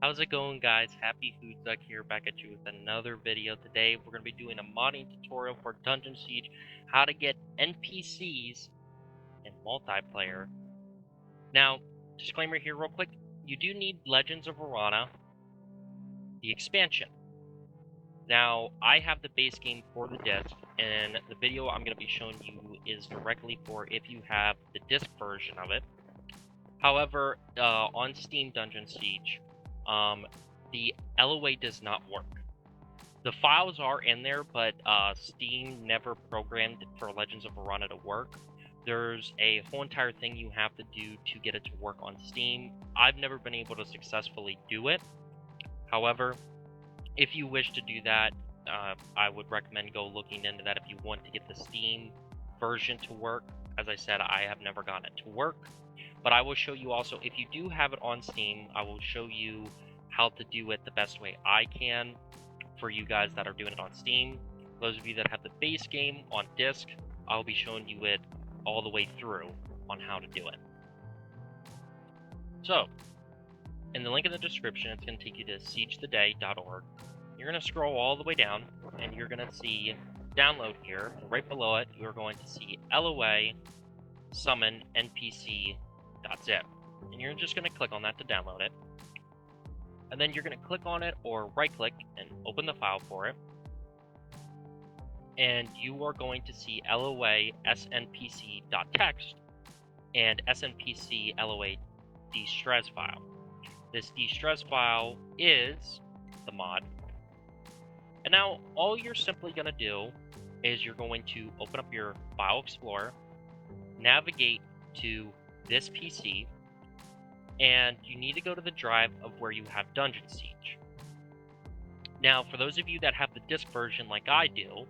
How's it going, guys? Happy Foodzuck here, back at you with another video. Today we're going to be doing a modding tutorial for Dungeon Siege, how to get NPCs in multiplayer. Now, disclaimer here real quick, you do need Legends of Verana, the expansion. Now, I have the base game for the disc, and the video I'm going to be showing you is directly for if you have the disc version of it. However, on Steam Dungeon Siege, the LOA does not work. The files are in there, but Steam never programmed for Legends of Verana to work. There's a whole entire thing you have to do to get it to work on Steam. I've never been able to successfully do it. However, if you wish to do that, I would recommend go looking into that if you want to get the Steam version to work. As I said, I have never gotten it to work. But I will show you also, if you do have it on Steam, I will show you how to do it the best way I can for you guys that are doing it on Steam. Those of you that have the base game on disc, I'll be showing you it all the way through on how to do it. So, in the link in the description, it's going to take you to siegetheday.org. You're going to scroll all the way down, and you're going to see download here. And right below it, you're going to see LOA summon NPC.zip. And you're just going to click on that to download it. And then you're going to click on it or right-click and open the file for it. And you are going to see LOA snpc.txt and snpc LOA destress file. This destress file is the mod. And now all you're simply going to do is you're going to open up your File Explorer, navigate to this PC, and you need to go to the drive of where you have Dungeon Siege. Now, for those of you that have the disc version like I do,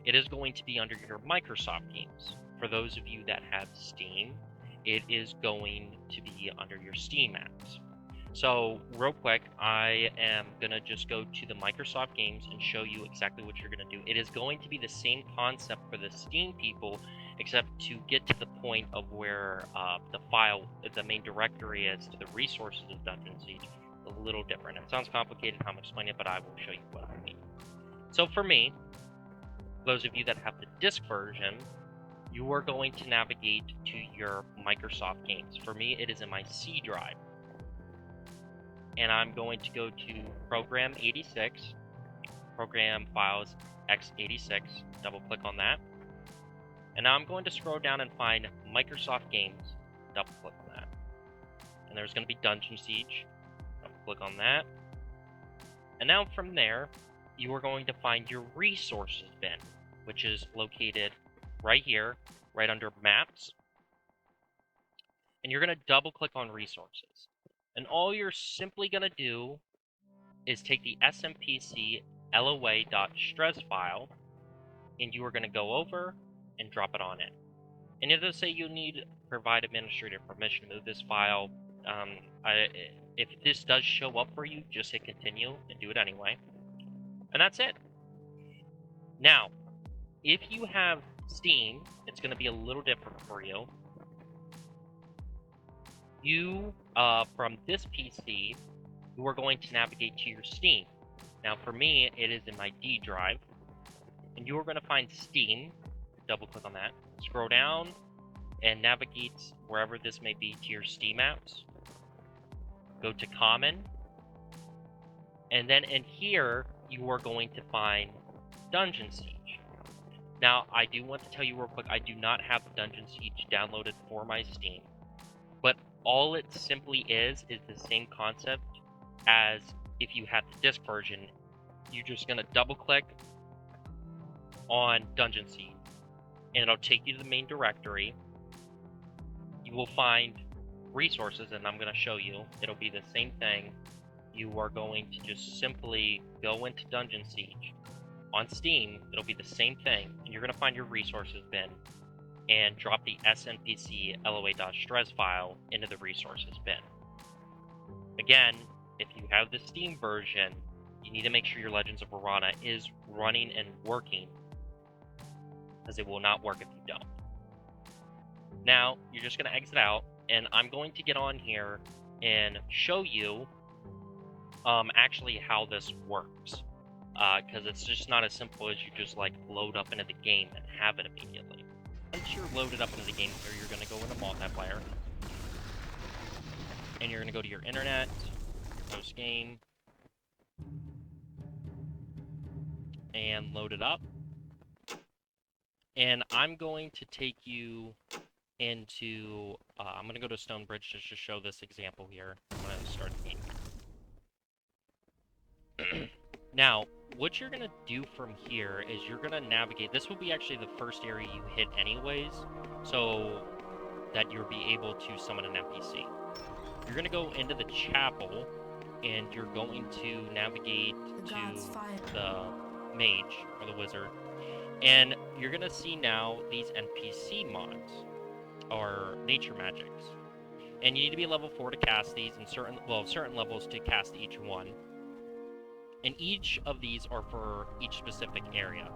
it is going to be under your Microsoft games. For those of you that have Steam, it is going to be under your Steam apps. So, real quick, I am going to just go to the Microsoft games and show you exactly what you're going to do. It is going to be the same concept for the Steam people, except to get to the point of where the file, the main directory is to the resources of Dungeon Siege, a little different. It sounds complicated how I'm explaining it, but I will show you what I mean. So for me, those of you that have the disc version, you are going to navigate to your Microsoft games. For me, it is in my C drive. And I'm going to go to Program 86, Program Files x86, double click on that. And now I'm going to scroll down and find Microsoft Games, double click on that. And there's going to be Dungeon Siege, double click on that. And now from there, you are going to find your resources bin, which is located right here, right under Maps. And you're going to double click on Resources. And all you're simply going to do is take the SMPC LOA.stress file, and you are going to go over and drop it on it. And it does say you need provide administrator permission to move this file. If this does show up for you, just hit continue and do it anyway. And that's it. Now, if you have Steam, it's going to be a little different for you. You, from this PC, you are going to navigate to your Steam. Now, for me, it is in my D drive. And you are going to find Steam. Double click on that. Scroll down and navigate wherever this may be to your Steam apps. Go to Common. And then in here, you are going to find Dungeon Siege. Now, I do want to tell you real quick, I do not have Dungeon Siege downloaded for my Steam. But all it simply is the same concept as if you had the disc version. You're just going to double click on Dungeon Siege, and it'll take you to the main directory. You will find resources, and I'm going to show you. It'll be the same thing. You are going to just simply go into Dungeon Siege. On Steam, it'll be the same thing, and you're going to find your resources bin and drop the snpc LOA.stress file into the resources bin. Again, if you have the Steam version, you need to make sure your Legends of Verana is running and working, because it will not work if you don't. Now, you're just going to exit out, and I'm going to get on here and show you actually how this works. Because it's just not as simple as you just like load up into the game and have it immediately. Once you're loaded up into the game here, you're going to go into multiplayer. And you're going to go to your internet, host game, and load it up. And I'm going to take you into, I'm going to go to Stonebridge just to show this example here. I'm going to start the game. Now, what you're going to do from here is you're going to navigate. This will be actually the first area you hit anyways, so that you'll be able to summon an NPC. You're going to go into the chapel, and you're going to navigate to the mage, or the wizard, and you're going to see now these NPC mods, or nature magics. And you need to be level 4 to cast these, and certain levels to cast each one. And each of these are for each specific area.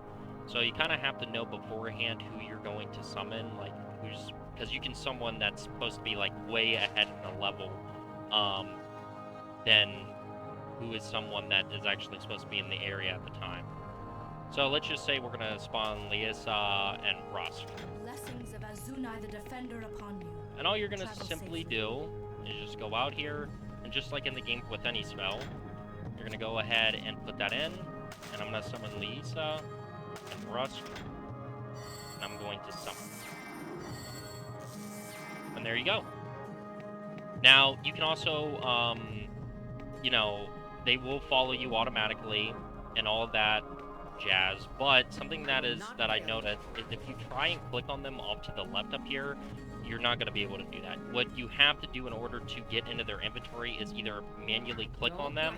So you kind of have to know beforehand who you're going to summon, like who's, because you can summon that's supposed to be like way ahead in the level, than who is someone that is actually supposed to be in the area at the time. So let's just say we're gonna spawn Liesa and Rusk. Blessings of Azunai the Defender upon you. And all you're gonna simply do is just go out here, and just like in the game with any spell, you're gonna go ahead and put that in, and I'm gonna summon Liesa and Rusk, and I'm going to summon. And there you go. Now, you can also, you know, they will follow you automatically and all of that jazz, but something that I noticed is if you try and click on them off to the left up here, you're not going to be able to do that. What you have to do in order to get into their inventory is either manually click on them,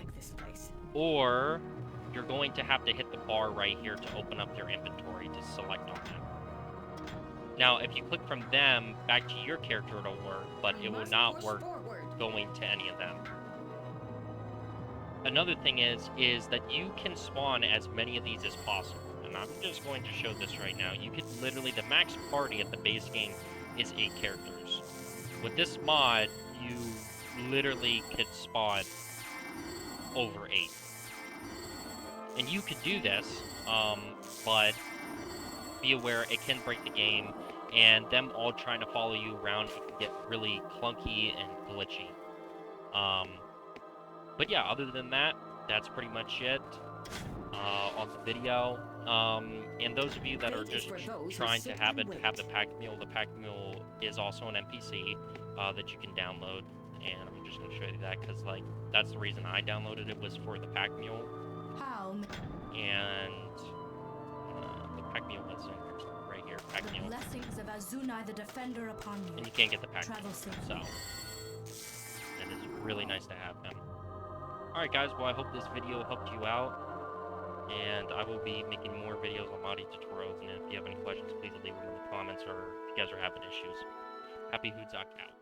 or you're going to have to hit the bar right here to open up their inventory to select on them. Now, if you click from them back to your character, it'll work, but it will not work going to any of them. Another thing is that you can spawn as many of these as possible, and I'm just going to show this right now. You could literally, the max party at the base game is 8 characters. With this mod, you literally could spawn over 8. And you could do this, but be aware it can break the game, and them all trying to follow you around, it can get really clunky and glitchy. But yeah, other than that, that's pretty much it on the video. And those of you that are just trying to have the pack mule is also an NPC that you can download. And I'm just going to show you that because, like, that's the reason I downloaded it, was for the pack mule. How? And the pack mule is in right here, pack mule. Blessings of Azunai the Defender upon you. And you can't get the pack mule, safely. so it is really nice to have them. Alright guys, well I hope this video helped you out, and I will be making more videos on modding tutorials, and if you have any questions, please leave them in the comments, or if you guys are having issues. Happy Hoodzock out.